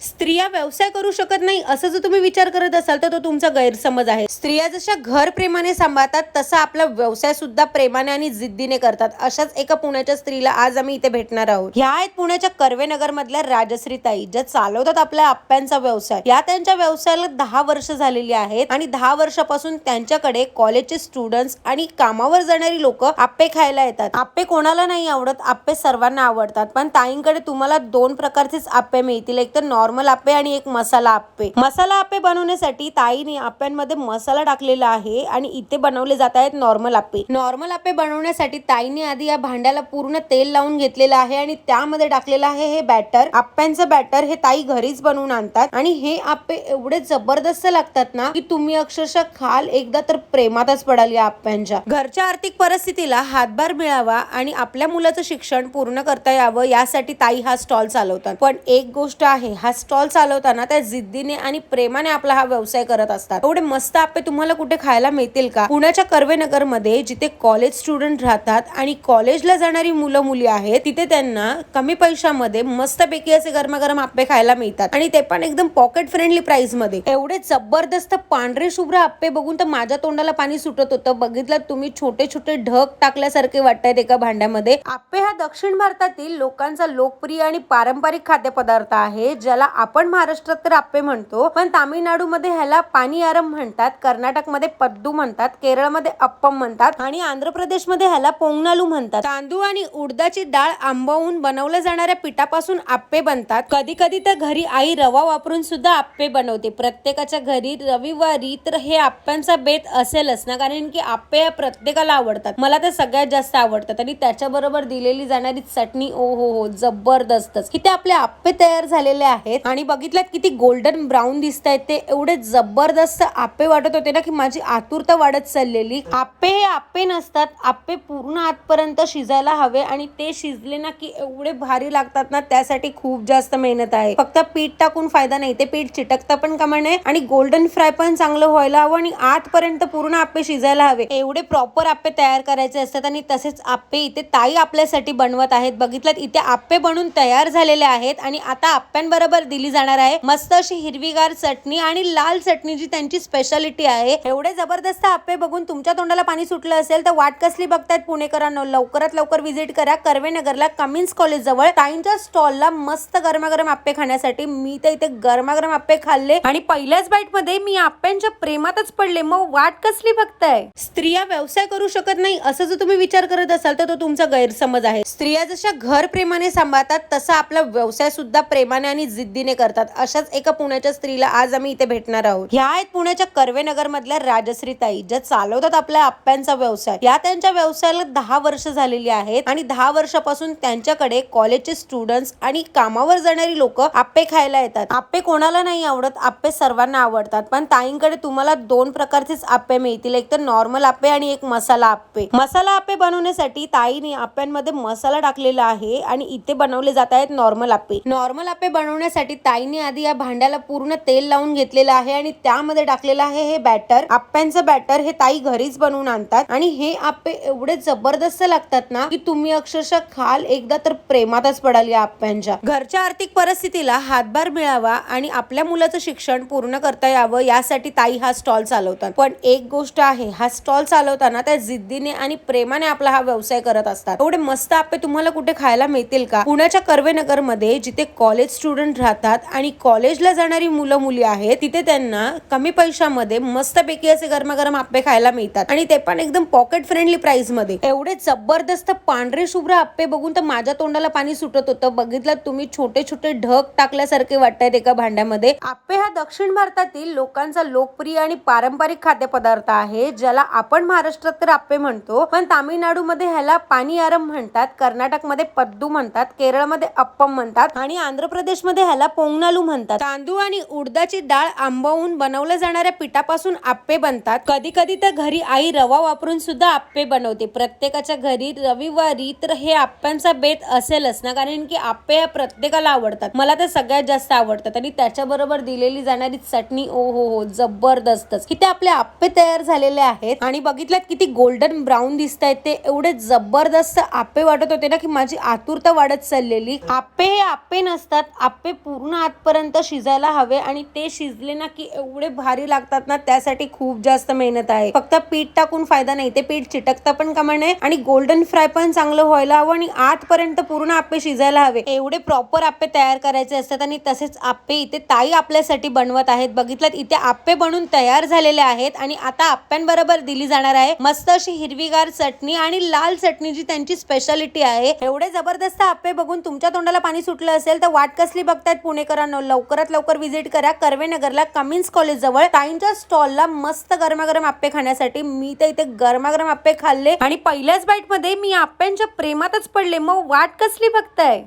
स्त्रिया व्यवसाय करू शकत नाही असं जर तुम्ही विचार करत असाल तर तो तुमचा गैरसमज आहे। स्त्रिया जशा घर प्रेमाने सांभाळतात तसा आपला व्यवसाय सुद्धा प्रेमाने आणि जिद्दीने करतात। अशाच एका पुण्याच्या स्त्रीला आज आम्ही इथे भेटणार आहोत। ह्या आहेत पुण्याच्या कर्वेनगर मधल्या राजश्री ताई, ज्या चालवतात आपल्या आप्प्यांचा व्यवसाय। या त्यांच्या व्यवसायाला 10 वर्ष झालेली आहेत आणि 10 वर्षापासून त्यांच्याकडे कॉलेजचे स्टुडंट्स आणि कामावर जाणारी लोक आप्पे खायला येतात। आप्पे कोणाला नाही आवडत, आप्पे सर्वांना आवडतात। पण ताईंकडे तुम्हाला 2 प्रकारचेच आप्पे मिळतील, एक तर नॉर्मल आप्पे आणि एक मसाला आप्पे। मसाला आप्पे बनवण्यासाठी ताईने आप्प्यांमध्ये मसाला टाकलेला आहे आणि इथे बनवले जात आहेत नॉर्मल आप्पे। नॉर्मल आप्पे बनवण्यासाठी ताईने आधी या भांड्याला पूर्ण तेल लावून घेतलेलं आहे आणि त्यामध्ये टाकलेलं आहे हे बॅटर। आप्प्यांचं बॅटर हे ताई घरीच बनवून आणतात आणि हे आप्पे एवढे जबरदस्त लागतात ना की तुम्ही अक्षरशः खाल एकदा तर प्रेमातच पडाल या आप्प्यांच्या। घरच्या आर्थिक परिस्थितीला हातभार मिळावा आणि आपल्या मुलाचं शिक्षण पूर्ण करता यावं यासाठी ताई हा स्टॉल चालवतात। पण एक गोष्ट आहे, हा स्टॉल चालवताना त्या जिद्दीने आणि प्रेमाने आपला हा व्यवसाय करत असतात। एवढे मस्त आप्पे तुम्हाला कुठे खायला मिळतील का? पुण्याच्या कर्वेनगर मध्ये जिथे कॉलेज स्टुडंट राहतात आणि कॉलेजला जाणारी मुलं मुली आहेत, तिथे त्यांना कमी पैशामध्ये मस्तपैकी असे गरमागरम आप्पे खायला मिळतात आणि ते पण एकदम पॉकेट फ्रेंडली प्राइस मध्ये। एवढे जबरदस्त पांढरे शुभ्र आप्पे बघून तर माझ्या तोंडाला पाणी सुटत होतं। बघितलं तुम्ही, छोटे छोटे ढग टाकल्यासारखे वाटतात एका भांड्यामध्ये। आप्पे हा दक्षिण भारतातील लोकांचा लोकप्रिय आणि पारंपरिक खाद्यपदार्थ आहे, ज्याला आपण महाराष्ट्रात तर आप्पे म्हणतो, पण तामिळनाडूमध्ये ह्याला पानियारम म्हणतात, कर्नाटकमध्ये पद्दू म्हणतात, केरळमध्ये अप्पम म्हणतात आणि आंध्र प्रदेशमध्ये ह्याला पोंगनालू म्हणतात। तांदूळ आणि उडदाची डाळ आंबवून बनवल्या जाणाऱ्या पिठापासून आप्पे बनतात। कधी कधी तर घरी आई रवा वापरून सुद्धा आप्पे बनवते। प्रत्येकाच्या घरी रविवारी तर हे आप्प्यांचा बेत असेलच ना, कारण की आप्पे या प्रत्येकाला आवडतात। मला तर सगळ्यात जास्त आवडतात आणि त्याच्याबरोबर दिलेली जाणारी चटणी ओ हो जबरदस्तच। किती आपले आप्पे तयार झालेले आहेत आणि बघितलं किती गोल्डन ब्राऊन दिसतायत ते। एवढे जबरदस्त आप्पे वाटत होते ना की माझी आतुरता वाढत चाललेली। आप्पे हे आप्पे नसतात, आप्पे पूर्ण आतपर्यंत शिजायला हवे आणि ते शिजले ना की एवढे भारी लागतात ना, त्यासाठी खूप जास्त मेहनत आहे। फक्त पीठ टाकून फायदा नाही, ते पीठ चिटकता पण कामा नये आणि गोल्डन फ्राय पण चांगलं व्हायला हवं आणि आतपर्यंत पूर्ण आप्पे शिजायला हवे। एवढे प्रॉपर आप्पे तयार करायचे असतात आणि तसेच आप्पे इथे ताई आपल्यासाठी बनवत आहेत। बघितलं इथे आप्पे बनून तयार झालेले आहेत आणि आता आप्प्यांबरोबर दिली जाणार आहे मस्त अशी हिरवीगार चटणी आणि लाल चटणी, जी त्यांची स्पेशालिटी आहे। एवढे जबरदस्त आप्पे बघून तुमच्या तोंडाला पाणी सुटलं असेल तर वाट कसली बघतायत पुणेकरांनो, लवकरात लवकर व्हिजिट करा कर्वेनगरला कमिन्स कॉलेज जवळ ताईंच्या स्टॉलला मस्त गरमागरम आप्पे खाण्यासाठी। मी तर इथे गरमागरम आप्पे खाल्ले आणि पहिल्याच बाईट मध्ये मी आप्प्यांच्या प्रेमातच पडले। मग वाट कसली बघताय? स्त्रिया व्यवसाय करू शकत नाही असं जर तुम्ही विचार करत असाल तर तो तुमचा गैरसमज आहे। स्त्रिया जशा घर प्रेमाने सांभाळतात तसा आपला व्यवसाय सुद्धा प्रेमाने आणि जिद्दीने करतात। अशाच एका पुण्याच्या स्त्रीला आज आम्ही इथे भेटणार आहोत। ह्या आहेत पुण्याच्या कर्वेनगर मधल्या राजश्री ताई, ज्या चालवतात आपल्या आप्प्यांचा व्यवसाय। या त्यांच्या व्यवसायाला 10 वर्ष झालेली आहेत आणि 10 वर्षापासून त्यांच्याकडे कॉलेजचे स्टुडंट्स आणि कामावर जाणारी लोक आप्पे खायला येतात। आप्पे कोणाला नाही आवडत, आप्पे सर्वांना आवडतात। पण ताईंकडे तुम्हाला 2 प्रकारचेच आप्पे मिळतील, एक तर नॉर्मल आप्पे आणि एक मसाला आप्पे। मसाला आप्पे बनवण्यासाठी ताईने आप्प्यांमध्ये मसाला टाकलेला आहे आणि इथे बनवले जात आहेत नॉर्मल आप्पे। नॉर्मल आप्पे बनवण्यासाठी ताईने आधी या भांड्याला पूर्ण तेल लावून घेतलेलं आहे आणि त्यामध्ये टाकलेलं आहे हे बॅटर। आप्प्यांचं बॅटर हे ताई घरीच बनवून आणतात आणि हे आप्पे एवढे जबरदस्त लागतात ना की तुम्ही अक्षरशः खाल एकदा तर प्रेमातच पडाल या आप्प्यांच्या। घरच्या आर्थिक परिस्थितीला हातभार मिळावा आणि आपल्या मुलाचं शिक्षण पूर्ण करता यावं यासाठी ताई हा स्टॉल चालवतात। पण एक गोष्ट आहे, हा स्टॉल चालवताना त्या जिद्दीने आणि प्रेमाने आपला हा व्यवसाय करत असतात। एवढे मस्त आप्पे तुम्हाला कुठे खायला मिळतील का? पुण्याच्या कर्वेनगर मध्ये जिथे कॉलेज स्टुडंट राहतात आणि कॉलेजला जाणारी मुलं मुली आहेत, तिथे त्यांना कमी पैशामध्ये मस्तपैकी असे गरमागरम आप्पे खायला मिळतात आणि ते पण एकदम पॉकेट फ्रेंडली प्राइस मध्ये। एवढे जबरदस्त पांढरे शुभ्र आप्पे बघून तर माझ्या तोंडाला पाणी सुटत होतं। बघितलं तुम्ही, छोटे छोटे ढग टाकल्यासारखे वाटतात एका भांड्यामध्ये। आप्पे हा दक्षिण भारतातील लोकांचा लोकप्रिय आणि पारंपरिक खाद्यपदार्थ आहे, ज्याला आपण महाराष्ट्रात तर आप्पे म्हणतो, पण तामिळनाडूमध्ये ह्याला पानियारम म्हणतात, कर्नाटकमध्ये पद्दू म्हणतात, केरळमध्ये अप्पम म्हणतात आणि आंध्र प्रदेशमध्ये ह्याला पोंगनालू म्हणतात। तांदूळ आणि उडदाची डाळ आंबवून बनवल्या जाणाऱ्या पिठापासून आप्पे बनतात। कधी कधी तर घरी आई रवा वापरून सुद्धा आप्पे बनवते। प्रत्येकाच्या घरी रविवारी तर हे आप्प्यांचा बेत असेलच ना, कारण की आप्पे या प्रत्येकाला आवडतात। मला तर सगळ्यात जास्त आवडतात आणि त्याच्याबरोबर दिलेली जाणारी चटणी ओ हो जबरदस्तच। किती आपले आप्पे तयार झालेले आहेत आणि बघितलं किती गोल्डन ब्राऊन दिसतायत ते। एवढे जबरदस्त आप्पे वाटत होते ना की माझी आतुरता वाढत चाललेली। आप्पे हे आप्पे नसतात, आप्पे पूर्ण आतपर्यंत शिजायला हवे आणि ते शिजले ना की एवढे भारी लागतात ना, त्यासाठी खूप जास्त मेहनत आहे. फक्त पीठ टाकून फायदा नाही, ते पीठ चिटकता पण कामा नये आणि गोल्डन फ्राय पण चांगलं व्हायला हवं आणि आतपर्यंत पूर्ण आप्पे शिजायला हवे. एवढे प्रॉपर आप्पे तयार करायचे असतात. आणि तसेच आप्पे इथे ताई आपल्यासाठी बनवत आहेत. बघितलं, इथे आप्पे बनून तयार झालेले आहेत आणि आता आप्प्यांबरोबर दिली जाणार आहे मस्त अशी हिरवीगार चटणी आणि लाल चटणी, जी त्यांची स्पेशालिटी आहे. एवढे जबरदस्त आप्पे बघून तुमच्या तोंडाला पाणी सुटलं असेल तर वाट कसली बघतायत पुणेकरांनो, लवकरात लवकर व्हिजिट करा कर्वेनगरला कमिन्स कॉलेज जवळ ताईंच्या स्टॉलला मस्त गरमागरम आप्पे खाण्यासाठी. मी तर इथे गरमागरम आप्पे खाल्ले आणि पहिल्याच बाईट मध्ये मी आप्प्यांच्या प्रेमातच पडले. मग वाट कसली बघताय?